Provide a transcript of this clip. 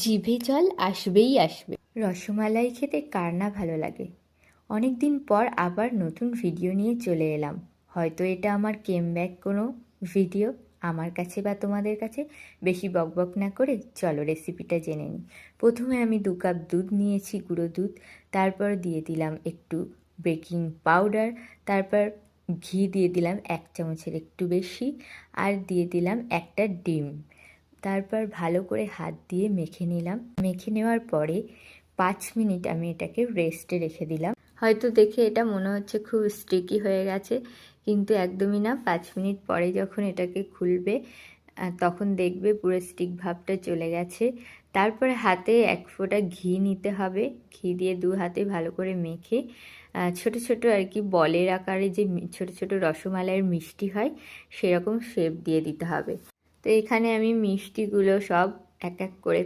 জিভে জল আসবেই আসবে। রসমালাই খেতে কার না ভালো লাগে। অনেক দিন পর আবার নতুন ভিডিও নিয়ে চলে এলাম। হয়তো এটা আমার ব্যাক কোনো ভিডিও, আমার কাছে বা তোমাদের কাছে। বেশি বকবক না করে চলো রেসিপিটা জেনে নিই। প্রথমে আমি 2 কাপ দুধ নিয়েছি, গুঁড়ো দুধ। তারপর দিয়ে দিলাম একটু বেকিং পাউডার, তারপর ঘি দিয়ে দিলাম 1 চামচের একটু বেশি, আর দিয়ে দিলাম একটা ডিম। তারপর ভালো করে হাত দিয়ে মেখে নিলাম। মেখে নেওয়ার পরে 5 মিনিট আমি এটাকে রেস্টে রেখে দিলাম। হয়তো দেখে এটা মনে হচ্ছে খুব স্টিকি হয়ে গেছে, কিন্তু একদমই না। 5 মিনিট পরে যখন এটাকে খুলবে তখন দেখবে পুরো স্টিক ভাবটা চলে গেছে। তারপরে হাতে 1 ফোঁটা ঘি নিতে হবে। ঘি দিয়ে 2 হাতে ভালো করে মেখে ছোট ছোট আর কি বলের আকারে যে ছোট ছোট রসমালাইয়ের মিষ্টি হয় সেরকম শেপ দিয়ে দিতে হবে। তো এখানে আমি মিষ্টিগুলো সব এক এক করে